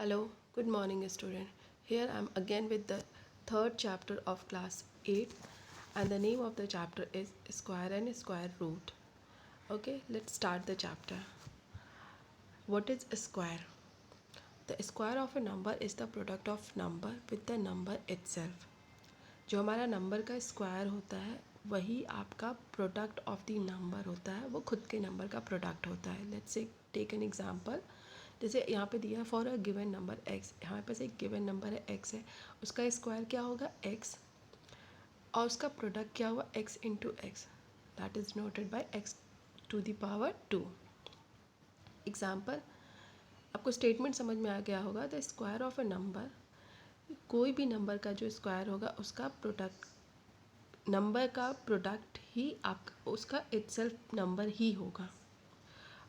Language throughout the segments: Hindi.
Hello, good morning, student. Here I am again with the third chapter of class 8, and the name of the chapter is Square and Square Root. Okay, let's start the chapter. What is a square? The square of a number is the product of number with the number itself. जो हमारा नंबर का स्क्वायर होता है वही आपका प्रोडक्ट ऑफ द नंबर होता है, वो खुद के नंबर का प्रोडक्ट होता है. Let's say take an example. जैसे यहाँ पे दिया है for a given number x, हमारे पास एक गिवन नंबर है x है, उसका स्क्वायर क्या होगा x, और उसका प्रोडक्ट क्या हुआ x into x, that is noted by x to the power 2. Example, आपको स्टेटमेंट समझ में आ गया होगा. The square of a number, कोई भी नंबर का जो स्क्वायर होगा उसका प्रोडक्ट, नंबर का प्रोडक्ट ही आपका उसका इटसेल्फ नंबर ही होगा.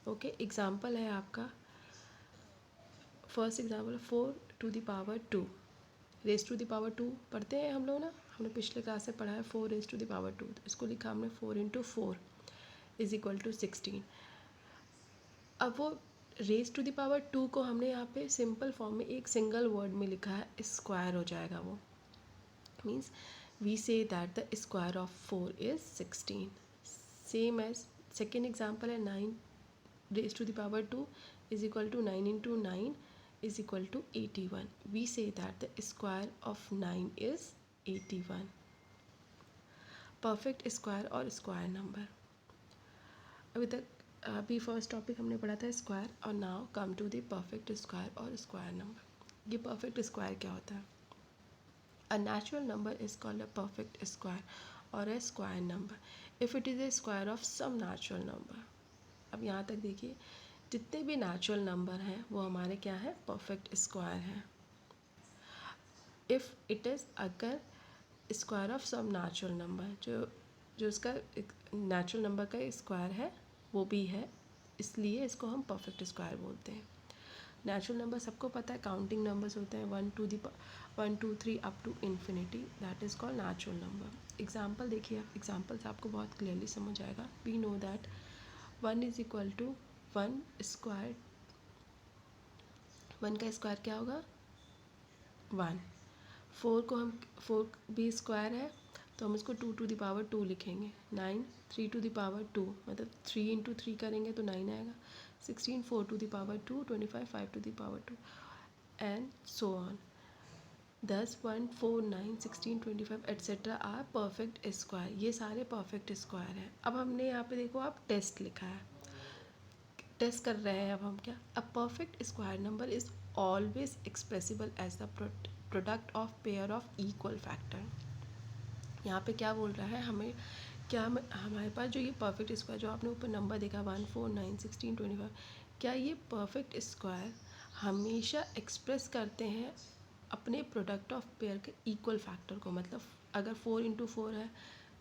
ओके, एग्जाम्पल है आपका, first example 4 to the power 2 raise to the power 2 पढ़ते हैं हम लोग ना, हमने पिछले क्लास में पढ़ा है 4 रेस टू द पावर 2. तो इसको लिखा हमने 4 into 4 इज इक्वल टू 16. अब वो रेस टू द पावर 2 को हमने यहाँ पे सिंपल फॉर्म में एक सिंगल वर्ड में लिखा है, स्क्वायर हो जाएगा. वो means we say that the square of 4 is 16. Same as second example है 9 raise to the power 2 is equal to 9 into 9 is equal to 81. We say that the square of 9 is 81. Perfect square और स्क्वायर नंबर. अभी फर्स्ट टॉपिक हमने पढ़ा था स्क्वायर, और now come to the perfect square और स्क्वायर नंबर. ये परफेक्ट स्क्वायर क्या होता है? A natural number is called a perfect square और a square number if it is a square of some natural number. अब यहाँ तक देखिए, जितने भी नेचुरल नंबर हैं वो हमारे क्या है? परफेक्ट स्क्वायर हैं. इफ़ इट इज़, अगर square of some natural number, जो उसका नेचुरल नंबर का स्क्वायर है वो भी है, इसलिए इसको हम परफेक्ट स्क्वायर बोलते हैं. नेचुरल नंबर सबको पता है, काउंटिंग नंबर्स होते हैं 1 2 3 up to infinity, that is called natural number. Example देखिए, एग्जाम्पल से आपको बहुत क्लियरली समझ आएगा. We know that 1 is equal to 1 square, 1 का स्क्वायर क्या होगा? 1. 4 को हम, 4 भी स्क्वायर है तो हम इसको 2 to the power 2 लिखेंगे. 9 3 to the power 2, मतलब 3 into 3 करेंगे तो 9 आएगा. 16 4 to the power 2, 25 5 to the power 2 and so on. 10 1 4 9 16 25 etcetera are perfect square. ये सारे परफेक्ट स्क्वायर हैं. अब हमने यहाँ पे देखो, आप टेस्ट लिखा है, टेस्ट कर रहे हैं. अब हम क्या, a perfect square number is always expressible as the product of pair of equal factor. यहाँ पे क्या बोल रहा है हमें, क्या हमारे पास जो ये परफेक्ट स्क्वायर, जो आपने ऊपर नंबर देखा 1 4 9 16 25, क्या ये परफेक्ट स्क्वायर हमेशा एक्सप्रेस करते हैं अपने प्रोडक्ट ऑफ पेयर के इक्वल फैक्टर को? मतलब अगर 4 into 4 है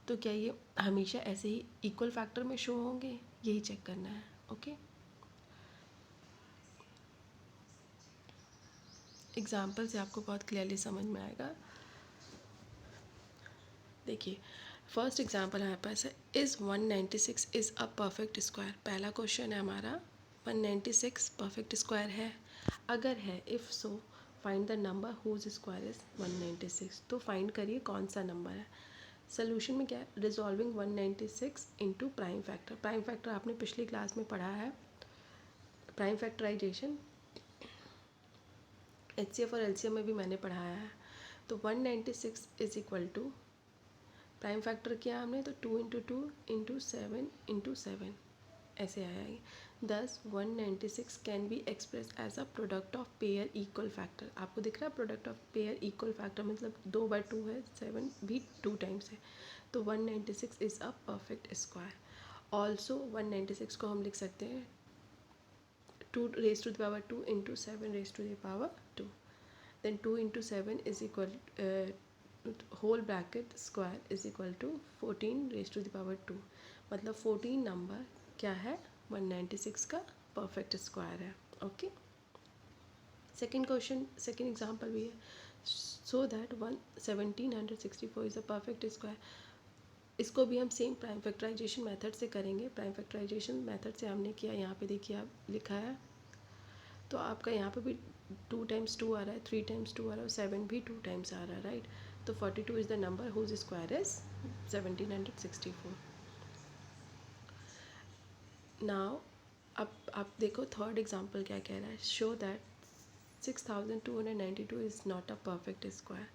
तो क्या ये हमेशा ऐसे ही इक्वल फैक्टर में शो होंगे? यही चेक करना है. ओके, एग्जाम्पल से आपको बहुत क्लियरली समझ में आएगा. देखिए, फर्स्ट एग्जाम्पल हमारे पास है, is 196 is a perfect square. पहला क्वेश्चन है हमारा, 196 परफेक्ट स्क्वायर है? अगर है, if so find the number whose square is 196. तो फाइंड करिए कौन सा नंबर है. सोल्यूशन में क्या है? Resolving 196 into prime factor. Prime factor आपने पिछली क्लास में पढ़ा है, प्राइम फैक्टराइजेशन HCF और LCM में भी मैंने पढ़ाया है. तो 196 is equal to, prime factor किया हमने तो 2 into 2 into 7 into 7 ऐसे आया. Thus 196 can be express as a product of pair equal factor. आपको दिख रहा है product of pair equal factor, मतलब 2/2 है, 7 भी 2 times है, तो 196 is a perfect square. Also 196 को हम लिख सकते हैं 2 raised to the power 2 into 7 raised to the power 2. Then 2 into 7 is equal, whole bracket square is equal to 14 raised to the power 2. मतलब 14 नंबर क्या है? 196 का परफेक्ट स्क्वायर है. Okay, second question, second example भी है. So that 1764 is a perfect square. इसको भी हम सेम प्राइम फैक्टराइजेशन मेथड से करेंगे. प्राइम फैक्टराइजेशन मेथड से हमने किया, यहाँ पे देखिए आप लिखा है, तो आपका यहाँ पे भी 2 टाइम्स 2 आ रहा है, 3 टाइम्स 2 आ रहा है, 7 भी 2 टाइम्स आ रहा है, राइट। तो 42 is the number whose square is 1764। Now अब आप देखो थर्ड एग्जाम्पल क्या कह रहा है, show that 6292 is not a perfect square.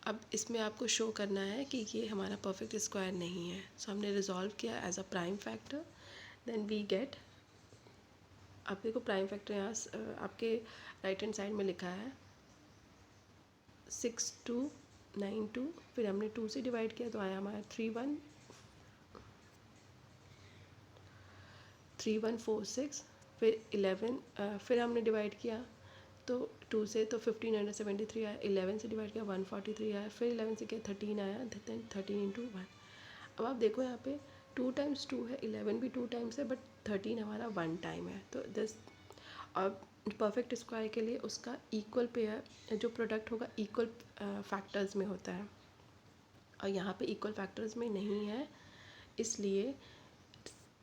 अब इसमें आपको शो करना है कि ये हमारा परफेक्ट स्क्वायर नहीं है। सो हमने रिजॉल्व किया as a prime factor, then we get, आप देखो प्राइम फैक्टर यहाँ आपके राइट हैंड साइड में लिखा है 6292, फिर हमने 2 से डिवाइड किया तो आया हमारा 3146, फिर 11, फिर हमने डिवाइड किया तो 2 से तो 1573 आया, 11 से डिवाइड किया 143 आया, फिर 11 से किया 13 आया, देन 13 इंटू 1। अब आप देखो यहाँ पे 2 टाइम्स 2 है, 11 भी 2 टाइम्स है, बट 13 हमारा 1 टाइम है। तो दिस, अब परफेक्ट स्क्वायर के लिए उसका इक्वल पेयर जो प्रोडक्ट होगा इक्वल फैक्टर्स में होता है, और यहाँ पे इक्वल फैक्टर्स में नहीं है, इसलिए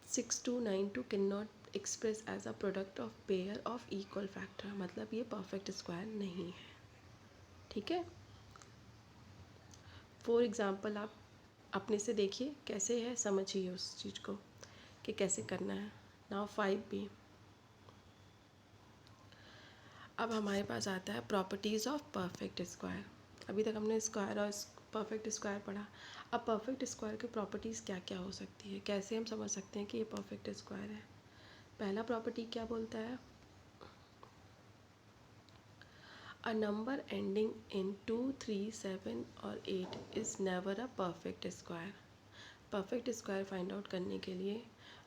6292 can not express as a product of pair of equal factor, मतलब ये परफेक्ट स्क्वायर नहीं है, ठीक है। फॉर एग्ज़ाम्पल आप अपने से देखिए कैसे है, समझिए उस चीज़ को कि कैसे करना है। नाउ 5b, अब हमारे पास आता है प्रॉपर्टीज़ ऑफ परफेक्ट स्क्वायर। अभी तक हमने स्क्वायर और परफेक्ट स्क्वायर पढ़ा। अब परफेक्ट स्क्वायर की प्रॉपर्टीज़ क्या क्या हो सकती है, कैसे हम समझ सकते हैं कि ये परफेक्ट स्क्वायर है। पहला प्रॉपर्टी क्या बोलता है, अ नंबर एंडिंग इन 2, 3, 7 और 8 is never a perfect square. Perfect square find out करने के लिए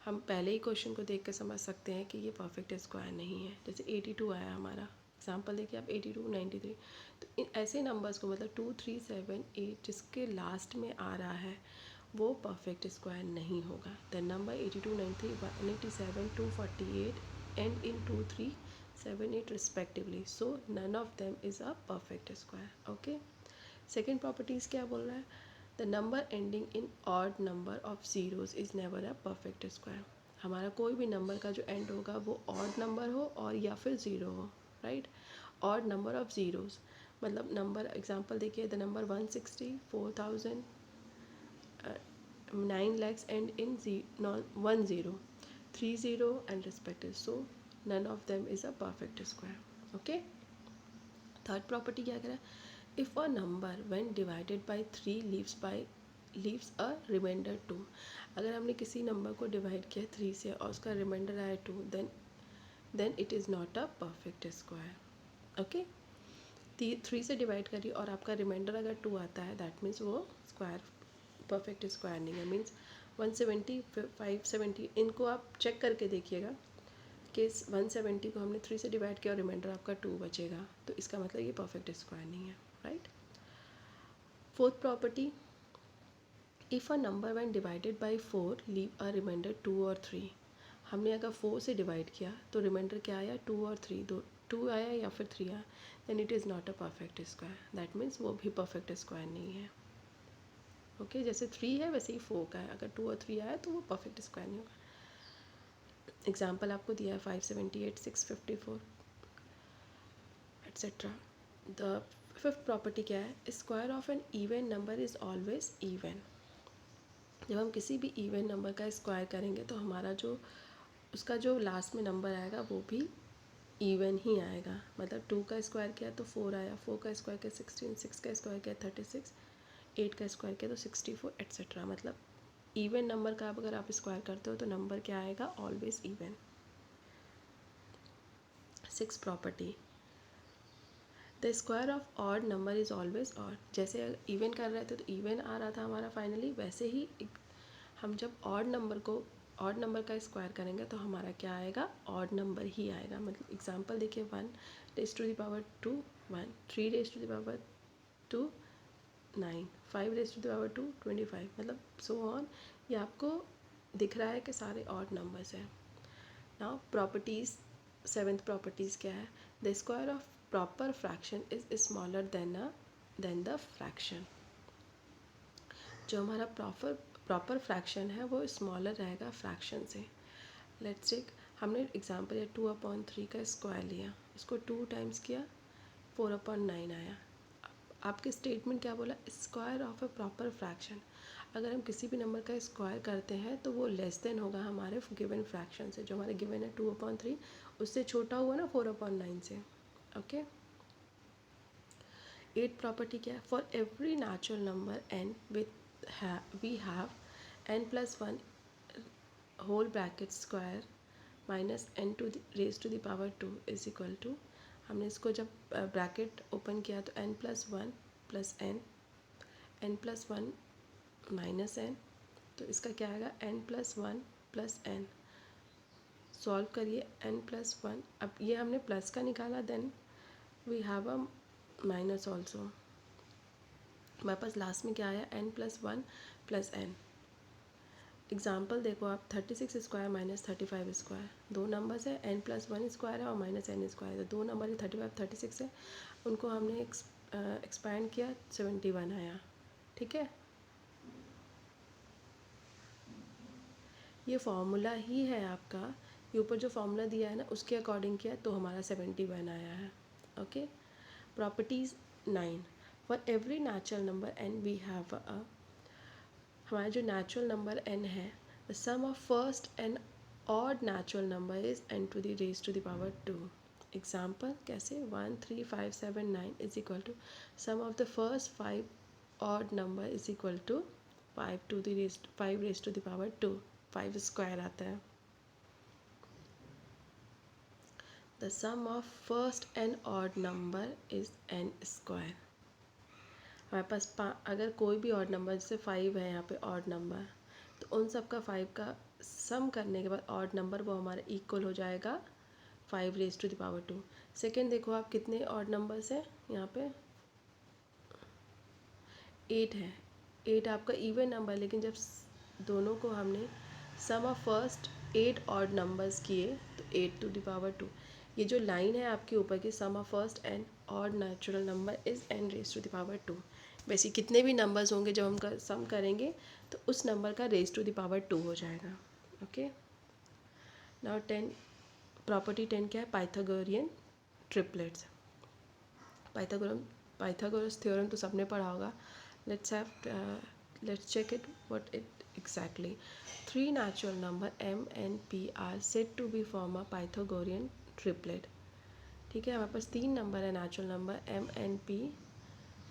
हम पहले ही क्वेश्चन को देख कर समझ सकते हैं कि ये परफेक्ट स्क्वायर नहीं है। जैसे 82 आया हमारा, एग्जाम्पल देखिए आप 82, 93, तो इन ऐसे नंबर्स को मतलब 2, 3, 7, 8 जिसके लास्ट में आ रहा है वो परफेक्ट स्क्वायर नहीं होगा। The number 82, 93, 187, 248 and in 2, 3, 7, 8 respectively, so none of them is a perfect square. Okay, second properties क्या बोल रहा है, the number ending in odd number of zeros is never a perfect square. हमारा कोई भी नंबर का जो एंड होगा वो ऑड नंबर हो और या फिर ज़ीरो हो, right. Odd number of zeros मतलब नंबर, एग्जांपल देखिए the number 160, 4000, 9 lakhs and in 1 0, 3 0 and respective, so none of them is a perfect square. Okay, third property क्या कह रहा है, if a number when divided by 3 leaves a remainder 2। अगर हमने किसी नंबर को डिवाइड किया 3 से और उसका रिमाइंडर आया 2, then it is not a perfect square. Okay, 3 से डिवाइड करिए और आपका रिमाइंडर अगर 2 आता है, दैट मीन्स वो स्क्वायर परफेक्ट स्क्वायर नहीं है। मीन्स 170, 570, इनको आप चेक करके देखिएगा कि 170 को हमने 3 से डिवाइड किया और रिमाइंडर आपका 2 बचेगा, तो इसका मतलब ये परफेक्ट स्क्वायर नहीं है, right. Fourth property, if a number when divided by 4 leave a remainder 2 और 3। हमने अगर 4 से डिवाइड किया तो रिमाइंडर क्या आया, 2 और 3, दो 2 आया या फिर 3 आया, then it is not a perfect square, that means वो भी परफेक्ट स्क्वायर नहीं है। ओके, जैसे 3 है वैसे ही 4 का है, अगर 2 और 3 आया तो वो परफेक्ट स्क्वायर नहीं होगा। एग्जाम्पल आपको दिया है 578, 654 एट्सेट्रा। द फिफ्थ प्रॉपर्टी क्या है, square of an even number is always even. जब हम किसी भी इवन नंबर का स्क्वायर करेंगे तो हमारा जो उसका जो लास्ट में नंबर आएगा वो भी इवन ही आएगा। मतलब 2 का स्क्वायर किया तो 4 आया, 4 का स्क्वायर किया 16, 6 का स्क्वायर किया 36, 8 का स्क्वायर किया तो 64 एट्सेट्रा। मतलब इवन नंबर का अगर आप स्क्वायर करते हो तो नंबर क्या आएगा, always even. Six property, the square of odd number is always odd. जैसे इवन कर रहे थे तो इवन आ रहा था हमारा फाइनली, वैसे ही हम जब ऑड नंबर का स्क्वायर करेंगे तो हमारा क्या आएगा, ऑड नंबर ही आएगा। मतलब एग्जांपल देखिए 1 raise to the power 2 1, 3 raise to the power 2 9, 5 raise to the power 2 25, मतलब सो ऑन। ये आपको दिख रहा है कि सारे ऑड नंबर्स हैं। नाउ प्रॉपर्टीज़, सेवेंथ प्रॉपर्टीज़ क्या है, the square of proper fraction is smaller than the fraction. जो हमारा प्रॉपर फ्रैक्शन है वो स्मॉलर रहेगा फ्रैक्शन से। लेट्स टेक, हमने एग्जाम्पल या 2/3 का स्क्वायर लिया, इसको 2 टाइम्स किया, 4/9 आया। आपके स्टेटमेंट क्या बोला, square of a proper fraction. अगर हम किसी भी नंबर का स्क्वायर करते हैं तो वो लेस देन होगा हमारे गिवन फ्रैक्शन से, जो हमारे गिवन है 2/3, उससे छोटा हुआ ना 4/9 से। ओके, 8 प्रॉपर्टी क्या है, for every natural number n with we have n+1 whole bracket square minus n to raise to the power 2 is equal to, हमने इसको जब ब्रैकेट ओपन किया तो n+1 plus n+1 minus n, तो इसका क्या आएगा n+1 प्लस n। सॉल्व करिए n+1, अब ये हमने प्लस का निकाला, then we have a minus also. हमारे पास लास्ट में क्या आया, n+1 प्लस n। एग्जाम्पल देखो आप, 36 स्क्वायर माइनस 35 स्क्वायर, दो नंबर्स है, n+1 स्क्वायर है और माइनस n स्क्वायर है, दो नंबर है 35 36 है, उनको हमने एक्सपैंड किया, 71 आया। ठीक है, ये फार्मूला ही है आपका, ये ऊपर जो फार्मूला दिया है ना उसके अकॉर्डिंग किया तो हमारा 71 आया है। Okay, properties 9, for every natural number n we have a, हमारा जो नेचुरल नंबर n है, the sum of first and odd natural number is n to the raise to the power 2। Example कैसे, 1 3 5 7 9 is equal to sum of the first 5 odd number is equal to 5 raise to the power 2, 5 square आता है। The sum of first and odd number is n square. हमारे पास अगर कोई भी ऑड नंबर, जैसे 5 है यहाँ पे ऑड नंबर, तो उन सब का 5 का सम करने के बाद ऑड नंबर वो हमारा इक्वल हो जाएगा 5 raise to the power 2। Second देखो आप, कितने ऑड नंबर्स हैं यहाँ पे, 8 है, 8 आपका इवन नंबर, लेकिन जब दोनों को हमने सम ऑफ फर्स्ट 8 ऑड नंबर्स किए तो 8 टू द पावर 2, ये जो लाइन है आपके ऊपर की, sum of first and odd natural number is n raise to the power 2। वैसे कितने भी नंबर्स होंगे जब हम सम करेंगे तो उस नंबर का रेज टू द पावर 2 हो जाएगा। ओके, नाउ 10, प्रॉपर्टी 10 क्या है, पाइथागोरियन ट्रिपलेट्स। पाइथागोरस थ्योरम तो सबने पढ़ा होगा, let's check it what it exactly। three natural number m and p are said to be form a Pythagorean triplet। ठीक है, हमारे पास 3 नंबर है natural number m and p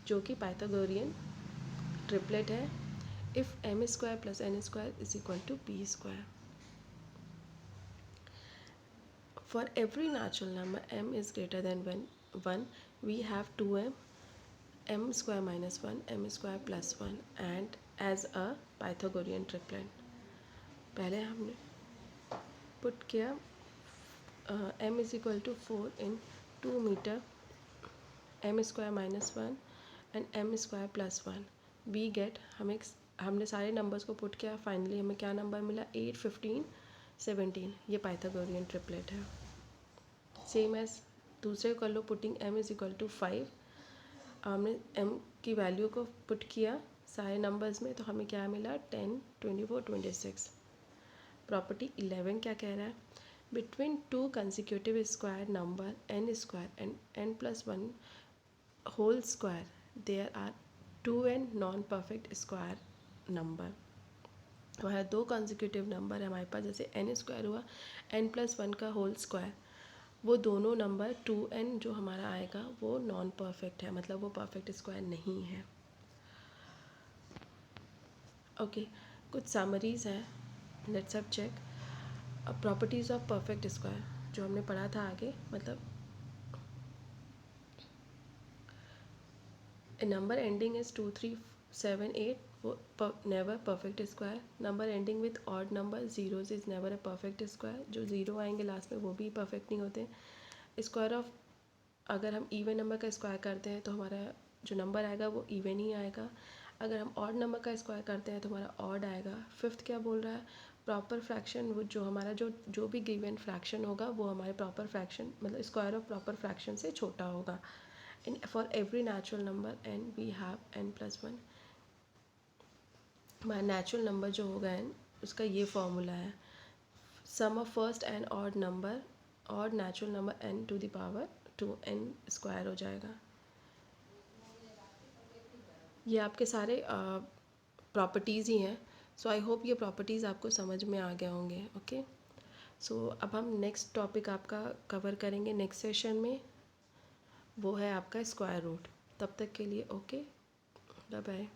जो कि पाइथागोरियन ट्रिपलेट है, if m square plus n square is equal to p square. For every natural number m is greater than 1, we have 2m, m square minus 1, m square plus 1 and as a Pythagorean triplet। पहले हमने पुट किया m is equal to 4 in 2 meter, m square minus 1 and m square plus 1, we get, हमने सारे नंबर्स को पुट किया, फाइनली हमें क्या नंबर मिला, 8 15 17, ये पाइथागोरियन ट्रिपलेट है। सेम एज दूसरे कर लो, putting m is equal to 5, हमने m की वैल्यू को पुट किया सारे नंबर्स में तो हमें क्या मिला, 10 24 26। प्रॉपर्टी 11 क्या कह रहा है, between two consecutive square number n square and n+1 whole square there are 2n non perfect square number. हमारा दो कंसिक्यूटिव नंबर है हमारे पास, जैसे n स्क्वायर हुआ, n+1 का होल स्क्वायर, वो दोनों नंबर 2n जो हमारा आएगा वो नॉन परफेक्ट है, मतलब वो परफेक्ट स्क्वायर नहीं है। ओके, कुछ समरीज है, लेट्स अब check. Properties of perfect square जो हमने पढ़ा था आगे, मतलब ए नंबर एंडिंग इज 2 3 7 8 वो never perfect square. Number ending with odd number zeros is never a perfect square, जो ज़ीरो आएंगे लास्ट में वो भी परफेक्ट नहीं होते। स्क्वायर ऑफ, अगर हम इवन नंबर का स्क्वायर करते हैं तो हमारा जो नंबर आएगा वो इवन ही आएगा, अगर हम ऑड नंबर का स्क्वायर करते हैं तो हमारा ऑड आएगा। फिफ्थ क्या बोल रहा है, प्रॉपर फ्रैक्शन, वो जो हमारा जो भी गिवन फ्रैक्शन होगा वो हमारे प्रॉपर फ्रैक्शन मतलब स्क्वायर ऑफ प्रॉपर फ्रैक्शन से छोटा होगा। In for every natural number n we have n+1, हमारा नेचुरल नंबर जो होगा n उसका ये फॉर्मूला है, sum of first and odd number और natural number n to the power 2n square हो जाएगा। ये आपके सारे प्रॉपर्टीज़ ही हैं। सो आई होप ये प्रॉपर्टीज़ आपको समझ में आ गए होंगे। ओके, सो अब हम नेक्स्ट टॉपिक आपका कवर करेंगे नेक्स्ट सेशन में, वो है आपका स्क्वायर रूट। तब तक के लिए ओके, बाय बाय।